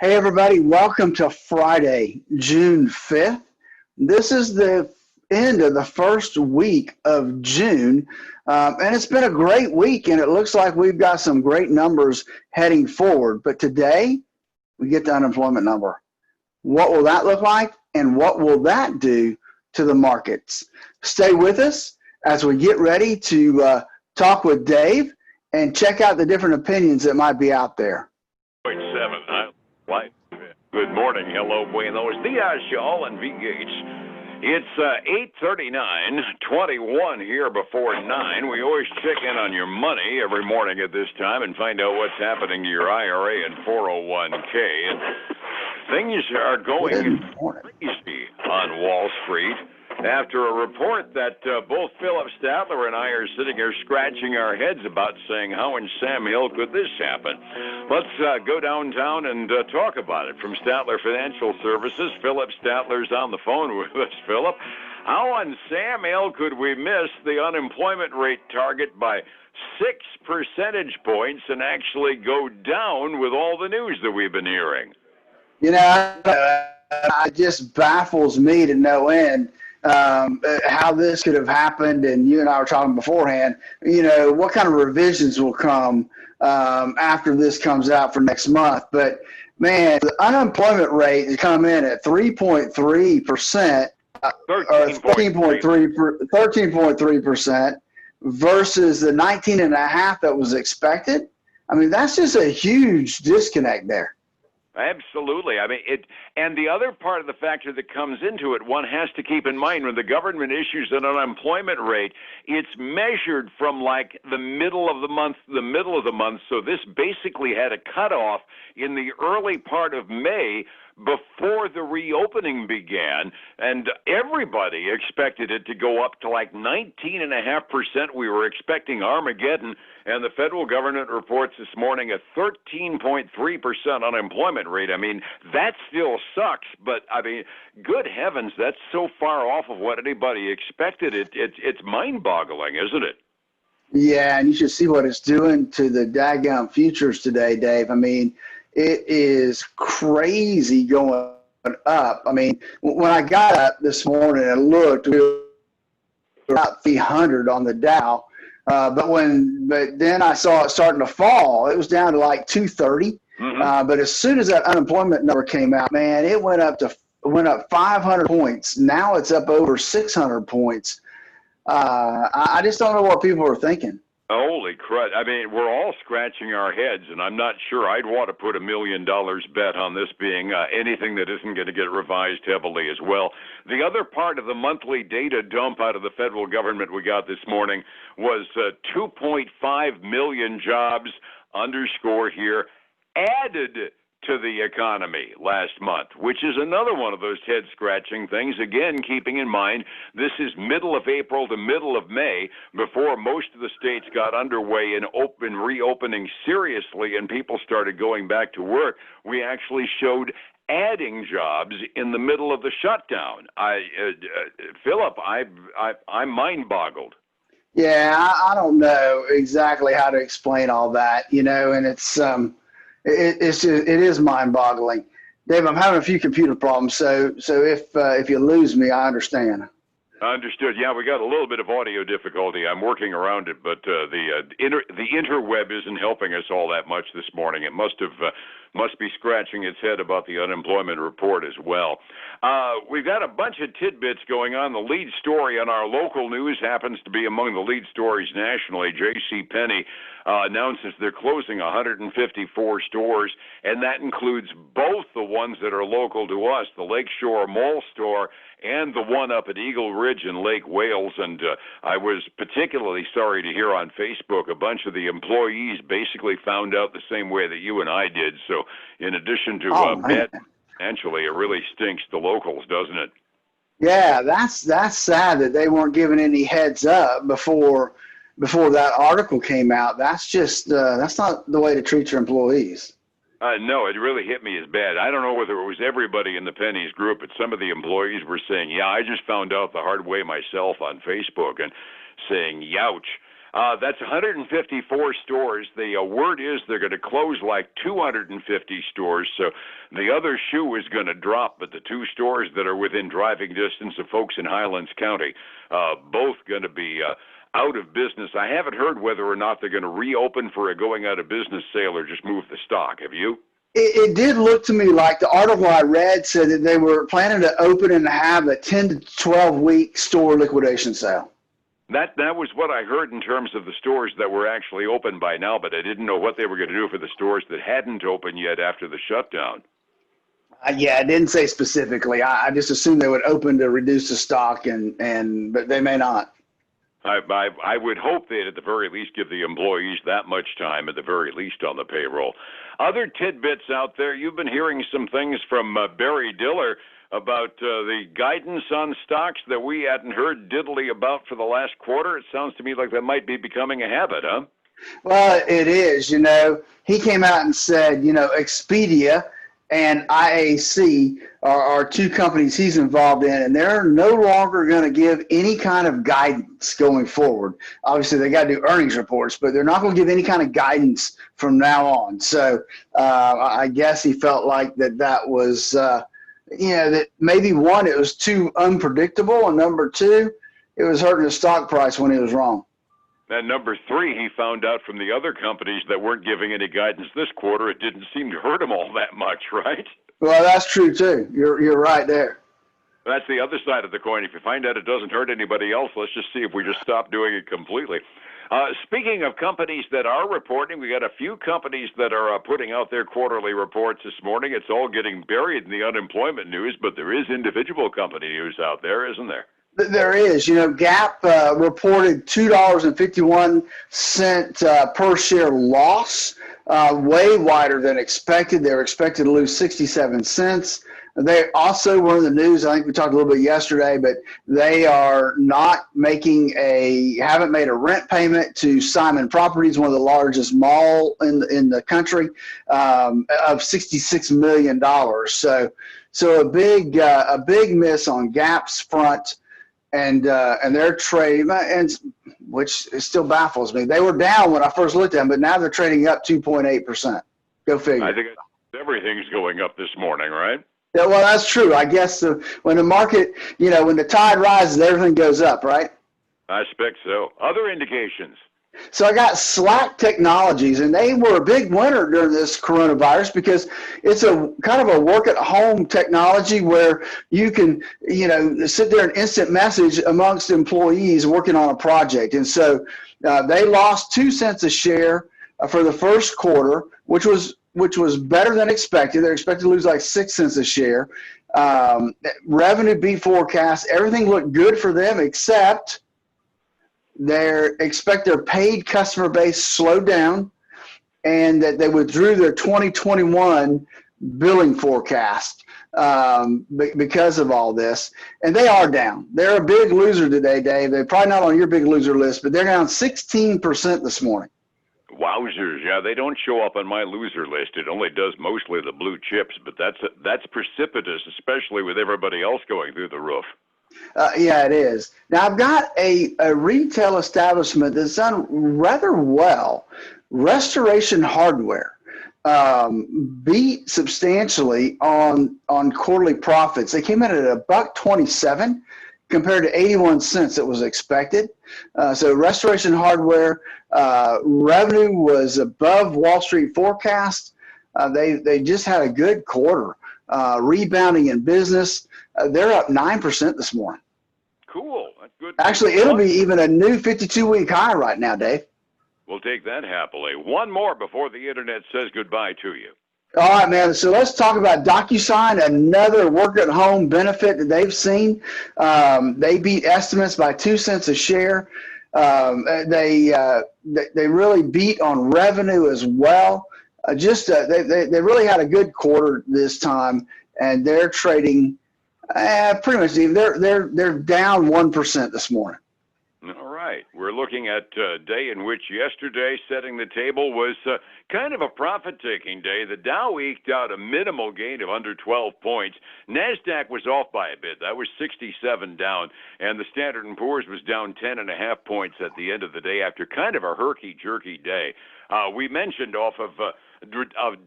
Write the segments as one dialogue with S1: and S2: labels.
S1: Hey, everybody, welcome to Friday, June 5th. This is the end of the first week of June, and it's been a great week, and it looks like we've got some great numbers heading forward. But today, we get the unemployment number. What will that look like, and what will that do to the markets? Stay with us as we get ready to talk with Dave and check out the different opinions that might be out there.
S2: 0.7. Good morning. Hello, buenos dias, y'all, and V Gates. It's 8:39:21 here before 9. We always check in on your money every morning at this time and find out what's happening to your IRA and 401k. And things are going crazy on Wall Street after a report that both Phillip, Statler, and I are sitting here scratching our heads about, saying, how in Sam Hill could this happen? Let's go downtown and talk about it. From Statler Financial Services, Phillip Statler's on the phone with us. Phillip, how on Sam Hill could we miss the unemployment rate target by 6 percentage points and actually go down with all the news that we've been hearing?
S1: You know, it just baffles me to no end how this could have happened. And you and I were talking beforehand, what kind of revisions will come after this comes out for next month. But, man, the unemployment rate has come in at 3.3%, or 13.3% versus the 19.5% that was expected. I mean, that's just a huge disconnect there.
S2: Absolutely. I mean, and the other part of the factor that comes into it, one has to keep in mind when the government issues an unemployment rate, it's measured from like the middle of the month. So this basically had a cutoff in the early part of May before the reopening began, and everybody expected it to go up to like 19.5%. We were expecting Armageddon, and the federal government reports this morning a 13.3% unemployment rate. I mean, that still sucks, but I mean, good heavens, that's so far off of what anybody expected. It's mind-boggling, isn't it?
S1: Yeah, and you should see what it's doing to the daggone futures today, Dave. I mean, it is crazy going up. I mean, when I got up this morning and looked, we were about 300 on the Dow. But then I saw it starting to fall. It was down to like 230. Mm-hmm. But as soon as that unemployment number came out, man, it went up 500 points. Now it's up over 600 points. I just don't know what people are thinking.
S2: Holy crud. I mean, we're all scratching our heads, and I'm not sure I'd want to put $1 million bet on this being anything that isn't going to get revised heavily as well. The other part of the monthly data dump out of the federal government we got this morning was 2.5 million jobs, underscore here, added to the economy last month, which is another one of those head-scratching things. Again, keeping in mind, this is middle of April to middle of May, before most of the states got underway in reopening seriously and people started going back to work. We actually showed adding jobs in the middle of the shutdown. Phillip, I'm mind-boggled.
S1: Yeah, I don't know exactly how to explain all that, and it's it is mind-boggling. Dave, I'm having a few computer problems, so if you lose me, I understand.
S2: Understood. Yeah, we got a little bit of audio difficulty. I'm working around it, but the interweb isn't helping us all that much this morning. It must be scratching its head about the unemployment report as well. We've got a bunch of tidbits going on. The lead story on our local news happens to be among the lead stories nationally. J.C. Penney announces they're closing 154 stores, and that includes both the ones that are local to us, the Lakeshore Mall store, and the one up at Eagle Ridge in Lake Wales. And I was particularly sorry to hear on Facebook a bunch of the employees basically found out the same way that you and I did. So in addition to bad financially, it really stinks the locals, doesn't it?
S1: Yeah, that's sad that they weren't given any heads up before that article came out. That's just that's not the way to treat your employees.
S2: No, it really hit me as bad. I don't know whether it was everybody in the Pennies group, but some of the employees were saying, yeah, I just found out the hard way myself on Facebook, and saying, youch. That's 154 stores. The word is they're going to close like 250 stores, so the other shoe is going to drop, but the two stores that are within driving distance of folks in Highlands County, both going to be out of business. I haven't heard whether or not they're going to reopen for a going out of business sale or just move the stock. Have you?
S1: It did look to me like the article I read said that they were planning to open and have a 10 to 12 week store liquidation sale.
S2: That was what I heard in terms of the stores that were actually open by now, but I didn't know what they were going to do for the stores that hadn't opened yet after the shutdown.
S1: Yeah, I didn't say specifically. I just assumed they would open to reduce the stock, but they may not.
S2: I would hope they'd at the very least give the employees that much time, at the very least, on the payroll. Other tidbits out there, you've been hearing some things from Barry Diller about the guidance on stocks that we hadn't heard diddly about for the last quarter. It sounds to me like that might be becoming a habit, huh?
S1: Well, it is. He came out and said, Expedia and IAC are two companies he's involved in, and they're no longer going to give any kind of guidance going forward. Obviously, they got to do earnings reports, but they're not going to give any kind of guidance from now on. So I guess he felt like that was, that maybe one, it was too unpredictable, and number two, it was hurting the stock price when he was wrong.
S2: And number three, he found out from the other companies that weren't giving any guidance this quarter, it didn't seem to hurt him all that much, right?
S1: Well, that's true, too. You're right there.
S2: That's the other side of the coin. If you find out it doesn't hurt anybody else, let's just see if we just stop doing it completely. Speaking of companies that are reporting, we got a few companies that are putting out their quarterly reports this morning. It's all getting buried in the unemployment news, but there is individual company news out there, isn't there?
S1: There is. Gap reported $2.51 per share loss, way wider than expected. They were expected to lose 67 cents. They also were in the news, I think we talked a little bit yesterday, but they are haven't made a rent payment to Simon Properties, one of the largest mall in the country, of $66 million. So a big miss on Gap's front. And they're trading, which still baffles me. They were down when I first looked at them, but now they're trading up 2.8%. Go figure.
S2: I think everything's going up this morning, right?
S1: Yeah, well, that's true. I guess when the market, when the tide rises, everything goes up, right?
S2: I expect so. Other indications?
S1: So I got Slack Technologies, and they were a big winner during this coronavirus because it's a kind of a work-at-home technology where you can, sit there and instant message amongst employees working on a project. And so they lost 2 cents a share for the first quarter, which was better than expected. They're expected to lose like 6 cents a share. Revenue beat forecast. Everything looked good for them except they expect their paid customer base slowed down and that they withdrew their 2021 billing forecast because of all this. And they are down. They're a big loser today, Dave. They're probably not on your big loser list, but they're down 16% this morning.
S2: Wowzers. Yeah, they don't show up on my loser list. It only does mostly the blue chips, but that's precipitous, especially with everybody else going through the roof.
S1: Yeah, it is. Now, I've got a retail establishment that's done rather well. Restoration Hardware beat substantially on quarterly profits. They came in at $1.27 compared to 81 cents that was expected. So Restoration Hardware revenue was above Wall Street forecast. They just had a good quarter, rebounding in business. They're up 9% this morning.
S2: Cool. That's good.
S1: Actually, it'll be even a new 52-week high right now, Dave.
S2: We'll take that happily. One more before the internet says goodbye to you.
S1: All right, man. So let's talk about DocuSign, another work-at-home benefit that they've seen. They beat estimates by 2 cents a share. They really beat on revenue as well. They really had a good quarter this time, and they're trading pretty much even. They're down 1% this morning.
S2: All right. We're looking at a day in which yesterday setting the table was kind of a profit-taking day. The Dow eked out a minimal gain of under 12 points. NASDAQ was off by a bit. That was 67 down. And the Standard & Poor's was down 10.5 points at the end of the day after kind of a herky-jerky day. We mentioned off of a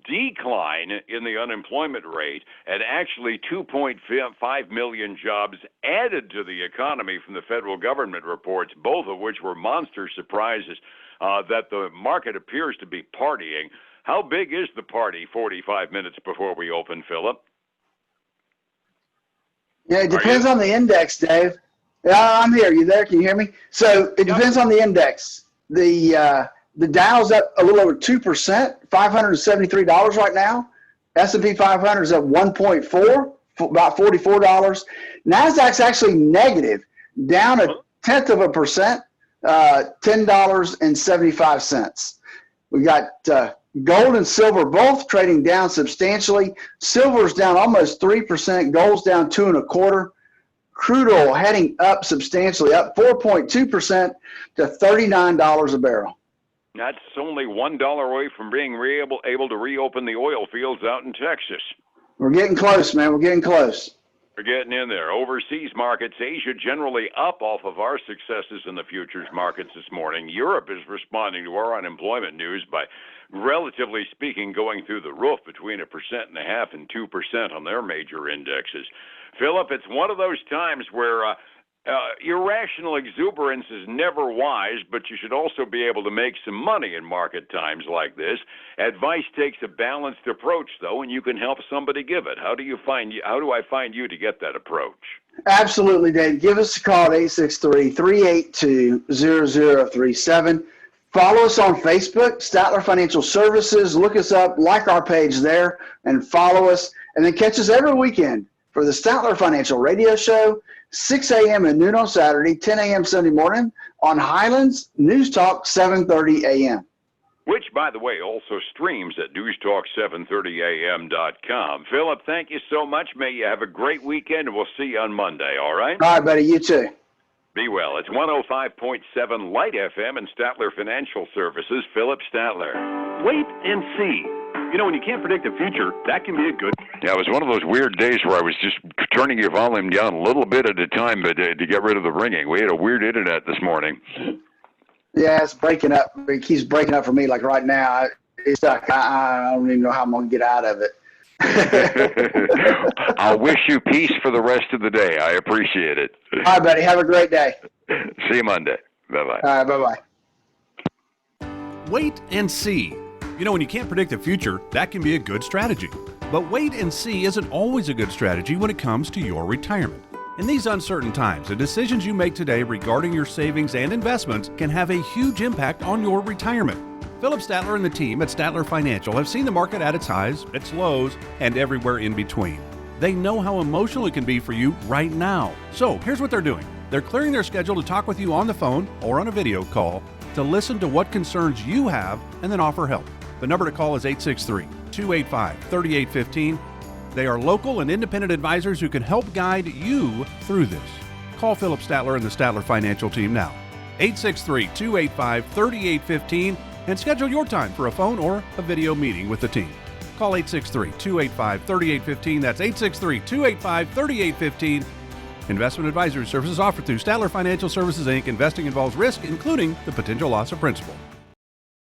S2: decline in the unemployment rate and actually 2.5 million jobs added to the economy from the federal government reports, both of which were monster surprises that the market appears to be partying. How big is the party 45 minutes before we open, Phillip?
S1: Yeah, it depends on the index, Dave. Yeah, I'm here. You there? Can you hear me? So it depends on the index. The Dow's up a little over 2%, $573 right now. S&P 500 is up 1.4, about $44. NASDAQ's actually negative, down 0.1%, $10.75. We got gold and silver both trading down substantially. Silver's down almost 3%, gold's down 2.25%. Crude oil heading up substantially, up 4.2% to $39 a barrel.
S2: That's only $1 away from being able to reopen the oil fields out in Texas.
S1: We're getting close, man. We're getting close.
S2: We're getting in there. Overseas markets, Asia generally up off of our successes in the futures markets this morning. Europe is responding to our unemployment news by, relatively speaking, going through the roof between 1.5% and 2% on their major indexes. Phillip, it's one of those times where irrational exuberance is never wise, but you should also be able to make some money in market times like this. Advice takes a balanced approach, though, and you can help somebody give it. How do I find you to get that approach?
S1: Absolutely, Dave. Give us a call at 863-382-0037. Follow us on Facebook, Statler Financial Services. Look us up, like our page there, and follow us. And then catch us every weekend for the Statler Financial Radio Show, 6 a.m. and noon on Saturday, 10 a.m. Sunday morning on Highlands News Talk, 7:30 a.m.
S2: Which, by the way, also streams at newstalk730am.com. Phillip, thank you so much. May you have a great weekend, and we'll see you on Monday, all right?
S1: All right, buddy. You too.
S2: Be well. It's 105.7 Light FM and Statler Financial Services. Phillip Statler.
S3: Wait and see. You know, when you can't predict the future, that can be a good...
S2: Yeah, it was one of those weird days where I was just turning your volume down a little bit at a time to get rid of the ringing. We had a weird internet this morning.
S1: Yeah, it's breaking up. It keeps breaking up for me. Like right now, it's stuck. I don't even know how I'm going to get out of it.
S2: I'll wish you peace for the rest of the day. I appreciate it.
S1: All right, buddy. Have a great day.
S2: See you Monday. Bye-bye.
S1: All right, bye-bye.
S3: Wait and see. You know, when you can't predict the future, that can be a good strategy. But wait and see isn't always a good strategy when it comes to your retirement. In these uncertain times, the decisions you make today regarding your savings and investments can have a huge impact on your retirement. Phillip Statler and the team at Statler Financial have seen the market at its highs, its lows, and everywhere in between. They know how emotional it can be for you right now. So here's what they're doing. They're clearing their schedule to talk with you on the phone or on a video call to listen to what concerns you have and then offer help. The number to call is 863-285-3815. They are local and independent advisors who can help guide you through this. Call Phillip Statler and the Statler Financial team now. 863-285-3815 and schedule your time for a phone or a video meeting with the team. Call 863-285-3815. That's 863-285-3815. Investment advisory services offered through Statler Financial Services, Inc. Investing involves risk, including the potential loss of principal.